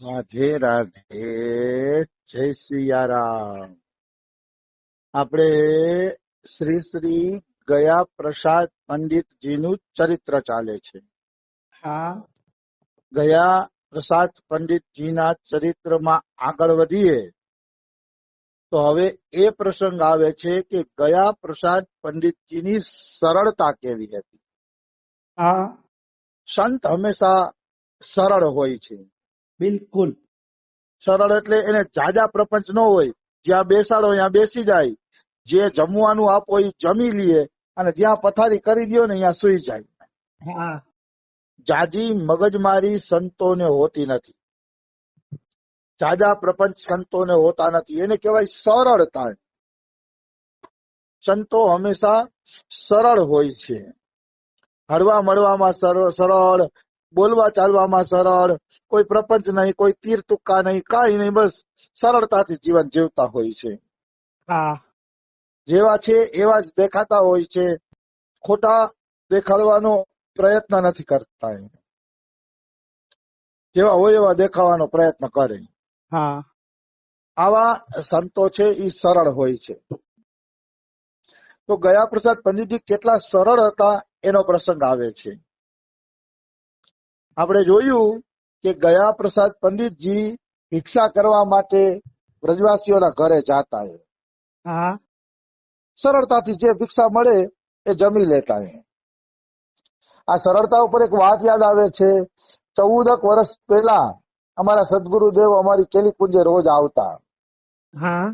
રાધે રાધે, જય સિયારામ. આપણે શ્રી શ્રી ગયા પ્રસાદ પંડિતજીનું ચરિત્ર ચાલે છે. હા ગયા પ્રસાદ પંડિતજીના ચરિત્રમાં આગળ વધીએ તો હવે એ પ્રસંગ આવે છે કે ગયા પ્રસાદ પંડિતજીની સરળતા કેવી હતી. હા સંત હંમેશા સરળ હોય છે. બિલકુલ. સરળ એટલે એને જાજા પ્રપંચ ન હોય. જ્યાં બેસાડો ત્યાં બેસી જાય, જે જમવાનું આપો એ જમી લે, અને જ્યાં પથારી કરી દો ને ત્યાં સુઈ જાય. હા જાજી મગજમારી સંતોને હોતી નથી. જાજા પ્રપંચ સંતોને હોતા નથી. એને કહેવાય સરળતા. સંતો હંમેશા સરળ હોય છે. હળવા મળવામાં સરળ, બોલવા ચાલવામાં સરળ, કોઈ પ્રપંચ નહીં, કોઈ તીર તુક્કા નહીં, કાંઈ નહીં, બસ સરળતાથી જીવન જીવતા હોય છે. હા જેવા છે એવા જ દેખાતા હોય છે. ખોટા દેખાડવાનો પ્રયત્ન નથી કરતા. જેવા હોય એવા દેખાવાનો પ્રયત્ન કરે. હા આવા સંતો છે એ સરળ હોય છે. તો ગયા પ્રસાદ પંડિતજી કેટલા સરળ હતા એનો પ્રસંગ આવે છે. આપણે જોયું કે ગયા પ્રસાદ પંડિતજી ભિક્ષા કરવા માટે વ્રજવાસીઓના ઘરે જાતા. હા સરળતાથી જે ભિક્ષા મળે એ જમી લેતા. આ સરળતા ઉપર એક વાત યાદ આવે છે. 14 વર્ષ પહેલા અમારા સદગુરુદેવ અમારી કેલીકુંજે રોજ આવતા. હા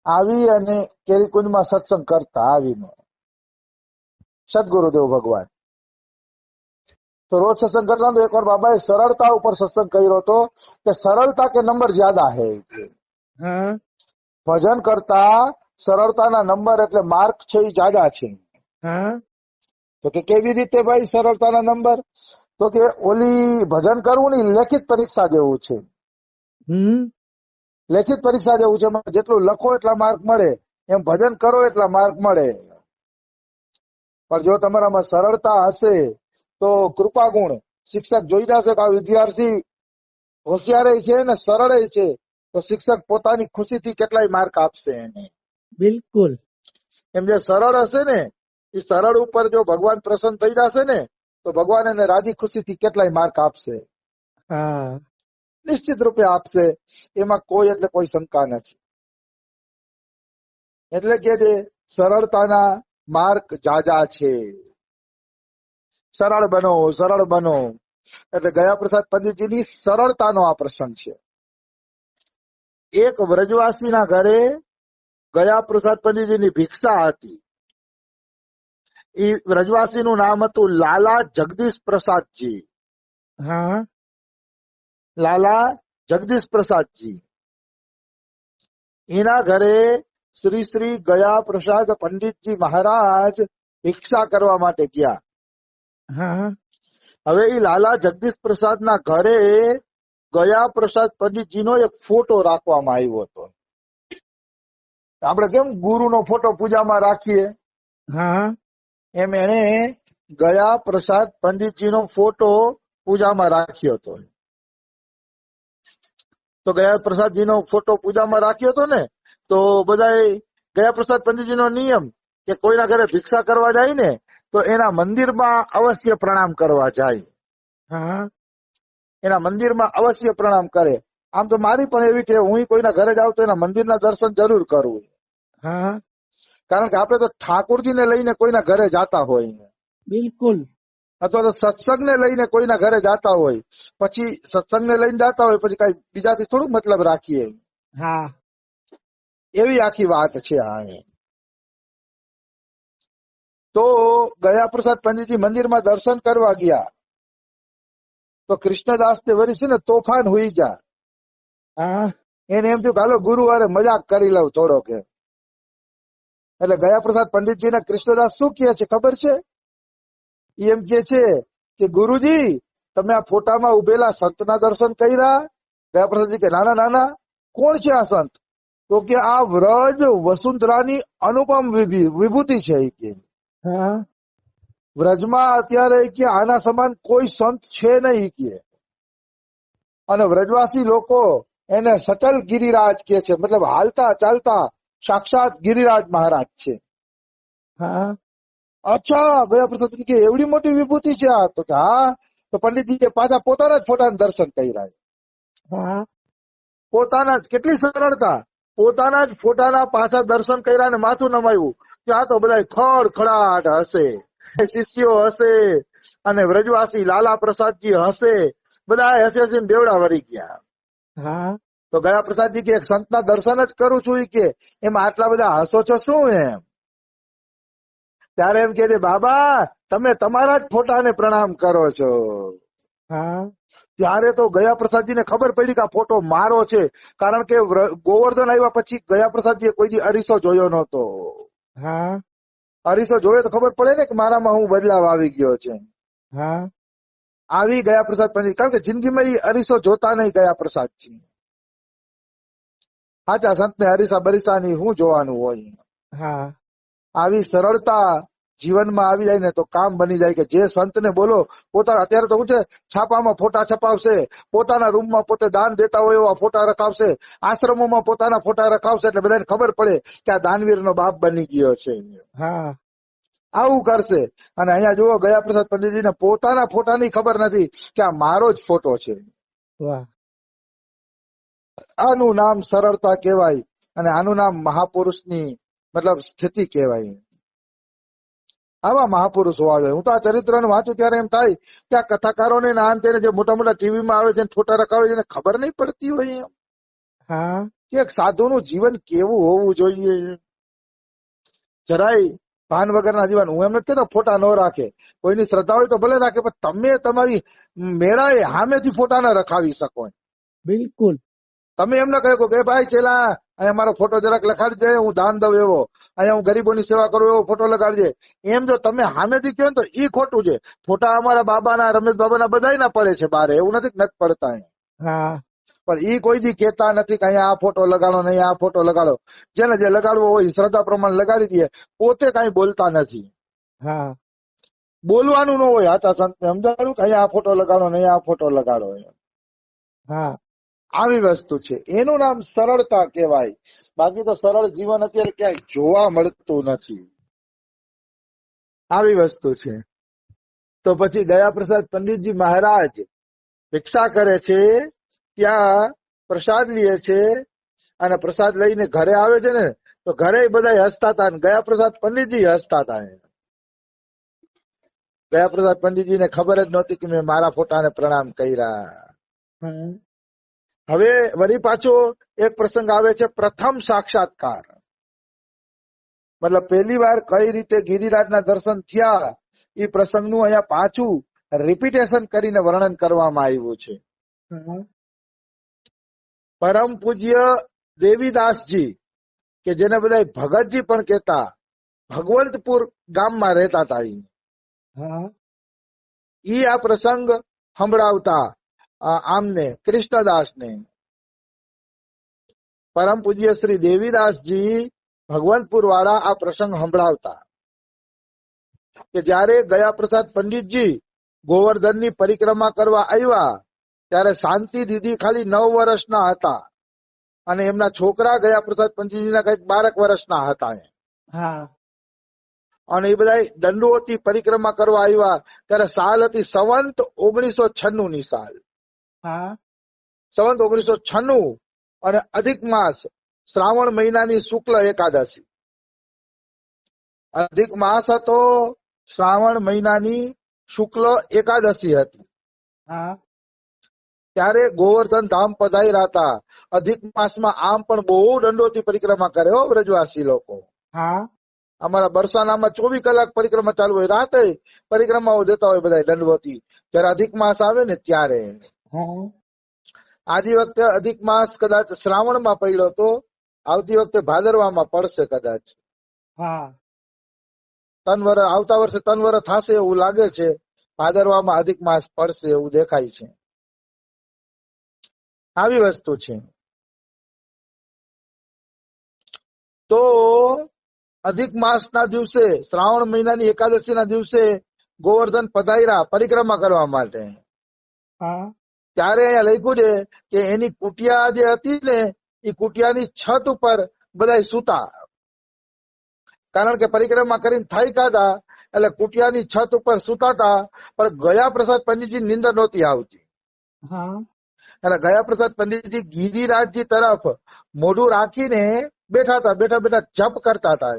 આવી અને કેલીકુંજમાં સત્સંગ કરતા. આવીને સદગુરુદેવ ભગવાન તો રોજ સત્સંગ કરતા. તો એકવાર બાબાએ સરળતા ઉપર સત્સંગ કર્યો હતો કે સરળતા કે નંબર જ્યાદા હે. હા ભજન કરતા સરળતાના નંબર એટલે માર્ક છે એ જ્યાદા છે. હા તો કે કેવી રીતે ભાઈ સરળતાના નંબર? તો કે ઓલી ભજન કરવું ને લેખિત પરીક્ષા જેવું છે. લેખિત પરીક્ષા જેવું છે. જેટલું લખો એટલા માર્ક મળે, એમ ભજન કરો એટલા માર્ક મળે. પણ જો તમારામાં સરળતા હશે તો કૃપા ગુણ શિક્ષક જોઈ જશે કે આ વિદ્યાર્થી હોશિયાર છે ને સરળ છે, તો શિક્ષક પોતાની ખુશીથી કેટલાય માર્ક આપશે એને. બિલકુલ. એમ જે સરળ હશે ને એ સરળ ઉપર જો ભગવાન પ્રસન્ન થઈ જશે ને તો ભગવાન એને રાજી ખુશીથી કેટલાય માર્ક આપશે. હા નિશ્ચિત રૂપે આપશે. એમાં કોઈ એટલે કોઈ શંકા નથી. એટલે કે જે સરળતાના માર્ક જાજા છે. સરળ બનો, સરળ બનો. એટલે ગયા પ્રસાદ પંડિતજીની સરળતાનો આ પ્રસંગ છે. એક વ્રજવાસીના ઘરે ગયા પ્રસાદ પંડિતજીની ભિક્ષા હતી. એ વ્રજવાસીનું નામ હતું લાલા જગદીશ પ્રસાદજી. હા લાલા જગદીશ પ્રસાદજી. એના ઘરે શ્રી શ્રી ગયા પ્રસાદ પંડિતજી મહારાજ ભિક્ષા કરવા માટે ગયા. હા હવે એ લાલા જગદીશ પ્રસાદના ઘરે ગયા પ્રસાદ પંડિતજીનો એક ફોટો રાખવામાં આવ્યો હતો. આપણે કેમ ગુરુનો ફોટો પૂજામાં રાખીએ, હા એમ એને ગયા પ્રસાદ પંડિતજીનો ફોટો પૂજામાં રાખ્યો હતો. તો ગયા પ્રસાદજીનો ફોટો પૂજામાં રાખ્યો હતો ને, તો બધાય ગયા પ્રસાદ પંડિતજીનો નિયમ કે કોઈના ઘરે ભિક્ષા કરવા જાય ને તો એના મંદિરમાં અવશ્ય પ્રણામ કરવા જાય. હા એના મંદિરમાં અવશ્ય પ્રણામ કરે. આમ તો મારી પણ એવી કે હું કોઈના ઘરે જાઉં તો એના મંદિરના દર્શન જરૂર કરવું. હા કારણ કે આપણે તો ઠાકોરજીને લઈને કોઈના ઘરે જાતા હોય, બિલકુલ. અથવા તો સત્સંગને લઈને કોઈના ઘરે જાતા હોય, પછી સત્સંગને લઈને જાતા હોય પછી કઈ બીજાથી થોડું મતલબ રાખીએ. હા એવી આખી વાત છે. આ તો ગયા પ્રસાદ પંડિતજી મંદિરમાં દર્શન કરવા ગયા તો કૃષ્ણદાસ તે વરી છે ને તોફાન હોઈ જા. હા એને એમ થયું હાલો ગુરુવારે મજાક કરી લઉં થોડોક. એટલે ગયા પ્રસાદ પંડિતજીને કૃષ્ણદાસ શું કહે છે ખબર છે? એમ કે છે કે ગુરુજી તમે આ ફોટામાં ઉભેલા સંતના દર્શન કર્યા? ગયા પ્રસાદજી કે નાના નાના, કોણ છે આ સંત? તો કે આ વ્રજ વસુંધરાની અનુપમ વિભૂતિ છે. કે હા વ્રજમાં અત્યારે કે આના સમાન કોઈ સંત છે નહીં. કે અને વ્રજવાસી લોકો એને સચલ ગિરિરાજ કે છે, મતલબ હાલતા ચાલતા સાક્ષાત ગિરિરાજ મહારાજ છે. હા અચ્છા, ગયા પ્રસાદ કે એવડી મોટી વિભૂતિ છે આ? તો કે હા. તો પંડિતજીએ પાછા પોતાના જ ફોટાના દર્શન કર્યા. હા પોતાના જ, કેટલી સરળતા! પોતાના જ ફોટાના પાછા દર્શન કર્યા ને માથું નમાયું. ત્યાં તો બધા ખડખડાટ હશે, શિષ્યો હશે, અને વ્રજવાસી લાલા પ્રસાદજી હશે, બધા હસે હસીને બેવડા વળી ગયા. હા તો ગયા પ્રસાદજી કે એક સંતના દર્શન જ કરું છું ઈ કે એમાં આટલા બધા હસો છો શું એમ? ત્યારે એમ કે બાબા તમે તમારા જ ફોટાને પ્રણામ કરો છો. હા ત્યારે તો ગયા પ્રસાદજીને ખબર પડી કે આ ફોટો મારો છે, કારણ કે ગોવર્ધન આવ્યા પછી ગયા પ્રસાદજીએ કોઈ દી અરીસો જોયો નહોતો. હા અરીસો જોયો તો ખબર પડે ને કે મારામાં હું બદલાવ આવી ગયો છે. હા આવી ગયા પ્રસાદ પંડિત, કારણ કે જિંદગીમાં એ અરીસો જોતા નહીં ગયા પ્રસાદજી. સાચા સંતને અરીસા બરીસાની શું જોવાનું હોય? હા આવી સરળતા જીવનમાં આવી જાય ને તો કામ બની જાય. કે જે સંતને બોલો પોતાના, અત્યારે તો શું છે, છાપામાં ફોટા છપાવશે, પોતાના રૂમમાં પોતે દાન દેતા હોય એવા ફોટા રખાવશે, આશ્રમોમાં પોતાના ફોટા રખાવશે, એટલે બધાને ખબર પડે કે આ દાનવીરનો બાપ બની ગયો છે. હા આવું કરશે. અને અહીંયા જુઓ, ગયા પ્રસાદ પંડિતજીને પોતાના ફોટાની ખબર નથી કે આ મારો જ ફોટો છે. વાહ આનું નામ સરળતા કહેવાય, અને આનું નામ મહાપુરુષની મતલબ સ્થિતિ કહેવાય. આવા મહાપુરુષ હોવા જોઈએ. હું તો આ ચરિત્રને વાંચું ત્યારે એમ થાય કે આ કથાકારોને જે મોટા મોટા ટીવીમાં આવે છે, ફોટા રખાવે છે, એને ખબર નહીં પડતી હોય એમ હા કે એક સાધુનું જીવન કેવું હોવું જોઈએ. જરાય ભાન વગરના જીવન. હું એમ નથી કહેતો ફોટા ન રાખે, કોઈની શ્રદ્ધા હોય તો ભલે રાખે, પણ તમે તમારી મેળાએ સામેથી ફોટા ન રખાવી શકો. બિલકુલ. તમે એમ ના કહો કે ભાઈ ચેલા અહીંયા મારો ફોટો જરાક લખાડી દે, હું દાન દઉં એવો, અહીંયા હું ગરીબોની સેવા કરું એવો ફોટો લગાડજે. એમ જો તમે સામેથી કહો ને તો ઈ ખોટું છે. ફોટા અમારા બાબાના, રમેશ બાબાના બધાયના પડે છે બારે, એવું નથી નથી પડતા. હા પણ ઈ કોઈ દી કહેતા નથી કે અહીંયા આ ફોટો લગાડો ને અહીંયા આ ફોટો લગાડો. જેને જે લગાડવો હોય શ્રદ્ધા પ્રમાણે લગાડી દે, પોતે કઈ બોલતા નથી. હા બોલવાનું ન હોય. આતા સંતને સમજાવ્યું કે અહીંયા આ ફોટો લગાડો ને અહીંયા આ ફોટો લગાડો. હા આવી વસ્તુ છે, એનું નામ સરળતા કહેવાય. બાકી તો સરળ જીવન અત્યારે ક્યાંય જોવા મળતું નથી. આવી વસ્તુ છે. તો પછી ગયા પ્રસાદ પંડિતજી મહારાજ ભિક્ષા કરે છે, ત્યાં પ્રસાદ લે છે, અને પ્રસાદ લઈને ઘરે આવે છે ને તો ઘરે બધા હસતા હતા. ગયા પ્રસાદ પંડિતજી હસતા હતા. ગયા પ્રસાદ પંડિતજીને ખબર જ નહોતી કે મેં મારા ફોટાને પ્રણામ કર્યા. હા હવે વળી પાછો એક પ્રસંગ આવે છે, પ્રથમ સાક્ષાત્કાર. મતલબ પહેલી વાર કઈ રીતે ગિરિરાજના દર્શન થયા એ પ્રસંગનું અહીંયા પાછું રિપીટેશન કરીને વર્ણન કરવામાં આવ્યું છે. હા પરમ પૂજ્ય દેવીદાસજી, કે જેને બધા ભગતજી પણ કહેતા, ભગવંતપુર ગામમાં રહેતા હતા. હા ઈ આ પ્રસંગ સંભળાવતા આમને કૃષ્ણદાસને. પરમ પૂજ્ય શ્રી દેવીદાસજી ભગવંતપુર વાળા આ પ્રસંગ સંભળાવતા કે જયારે ગયા પ્રસાદ પંડિતજી ગોવર્ધનની પરિક્રમા કરવા આવ્યા ત્યારે શાંતિ દીદી ખાલી 9 વર્ષના હતા, અને એમના છોકરા ગયા પ્રસાદ પંડિતજીના કઈક 12 વર્ષના હતા. હા અને એ બધા દંડોતી પરિક્રમા કરવા આવ્યા ત્યારે સાલ હતી સંવંત 1996 ની સાલ. હા સંવંત 1996, અને અધિક માસ શ્રાવણ મહિનાની શુક્લ એકાદશી. અધિક માસ હતો, શ્રાવણ મહિનાની શુક્લ એકાદશી હતી. હા ત્યારે ગોવર્ધન ધામ પધાર્યા હતા. અધિક માસમાં આમ પણ બહુ દંડોતી પરિક્રમા કરે હો વ્રજવાસી લોકો. હા અમારા બરસાનામાં 24 કલાક પરિક્રમા ચાલુ હોય, રાતે પરિક્રમાઓ દેતા હોય બધા દંડવતી. જયારે અધિક માસ આવે ને ત્યારે. હા આજી વખતે અધિક માસ કદાચ શ્રાવણમાં પડ્યો તો, આવતી વખતે ભાદરવામાં પડશે કદાચ. હા આવતા વર્ષે 3 વર્ષ થશે એવું લાગે છે. ભાદરવામાં અધિક માસ પડશે એવું દેખાય છે. આવી વસ્તુ છે. તો અધિક માસના દિવસે, શ્રાવણ મહિનાની એકાદશીના દિવસે ગોવર્ધન પધાર્યા પરિક્રમા કરવા માટે. હા ત્યારે અહીંયા લખ્યું છે કે એની કુટિયા જે હતી ને એ કુટિયાની છત ઉપર બધા સૂતા, કારણ કે પરિક્રમા કરીને થાક્યા હતા એટલે કુટિયાની છત ઉપર સૂતાતા. પણ ગયા પ્રસાદ પંડિતજી નીંદર નહોતી આવતી, હા એટલે ગયા પ્રસાદ પંડિતજી ગિરિરાજજી તરફ મોઢું રાખીને બેઠા હતા, બેઠા બેઠા જપ કરતા હતા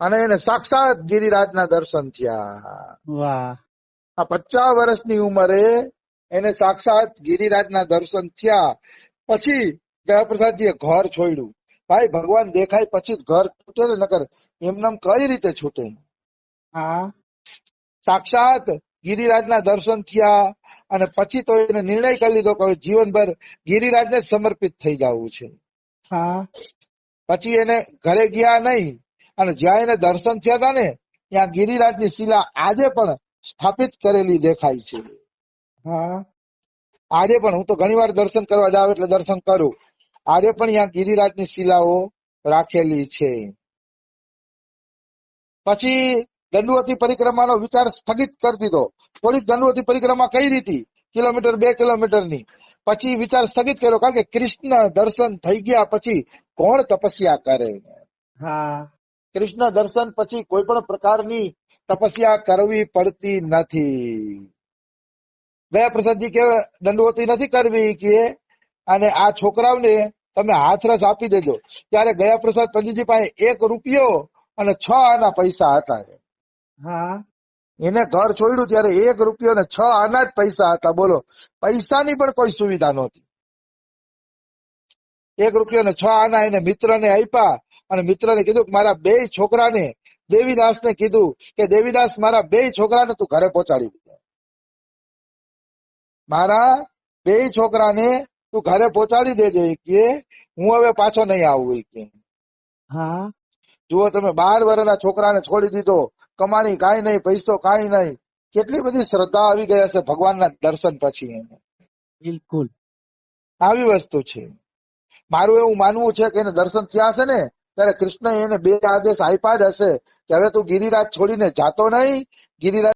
અને એને સાક્ષાત ગિરિરાજના દર્શન થયા. વાહ આ 50 વર્ષની ઉંમરે એને સાક્ષાત ગિરિરાજના દર્શન થયા. પછી દયાપ્રસાદજીએ ઘર છોડ્યું. ભાઈ ભગવાન દેખાય પછી જ ઘર છૂટે ને, નકર એમનેમ કઈ રીતે છૂટે? હા સાક્ષાત ગિરિરાજના દર્શન થયા અને પછી તો એને નિર્ણય કરી લીધો કે હવે જીવનભર ગિરિરાજને જ સમર્પિત થઈ જવું છે. હા પછી એને ઘરે ગયા નહીં અને જ્યાં એને દર્શન થયા હતા ને ત્યાં ગિરિરાજની શિલા આજે પણ સ્થાપિત કરેલી દેખાય છે. હા આજે પણ હું તો ઘણી વાર દર્શન કરવા જાવ એટલે દર્શન કરું. આજે પણ અહીંયા ગિરિરાજની શિલાઓ રાખેલી છે. પછી દંડવતી પરિક્રમાનો વિચાર સ્થગિત કરી દીધો. થોડીક દંડવતી પરિક્રમા કરી હતી, કિલોમીટર 2 કિલોમીટરની. પછી વિચાર સ્થગિત કર્યો, કારણ કે કૃષ્ણ દર્શન થઈ ગયા પછી કોણ તપસ્યા કરે? હા કૃષ્ણ દર્શન પછી કોઈ પણ પ્રકારની તપસ્યા કરવી પડતી નથી. ગયા પ્રસાદજી કે દંડવતી નથી કરવી કે, અને આ છોકરાઓને તમે હાથરસ આપી દેજો. ત્યારે ગયા પ્રસાદ પંડિતજી પાસે 1 રૂપિયો અને 6 આના પૈસા હતા. હા એને ઘર છોડ્યું ત્યારે 1 રૂપિયો અને 6 આના જ પૈસા હતા. બોલો, પૈસાની પણ કોઈ સુવિધા નહોતી. 1 રૂપિયો અને 6 આના એને મિત્રને આપ્યા અને મિત્રને કીધું કે મારા 2 છોકરાને, દેવીદાસને કીધું કે દેવીદાસ મારા 2 છોકરાને તું ઘરે પહોંચાડી દે. મારા 2 છોકરાને તું ઘરે પહોંચાડી દેજે કે હું હવે પાછો નહીં આવું કે. હા જુઓ તમે, 12 વર્ષના છોકરાને છોડી દીધો, કમાણી કાંઈ નહીં, પૈસો કાંઈ નહીં. કેટલી બધી શ્રદ્ધા આવી ગયા છે ભગવાનના દર્શન પછી એને. બિલકુલ આવી વસ્તુ છે. મારું એવું માનવું છે કે એને દર્શન થયા છે ને ત્યારે કૃષ્ણએ એને 2 આદેશ આપ્યા જ હશે કે હવે તું ગિરિરાજ છોડીને જાતો નહીં, ગિરિરાજ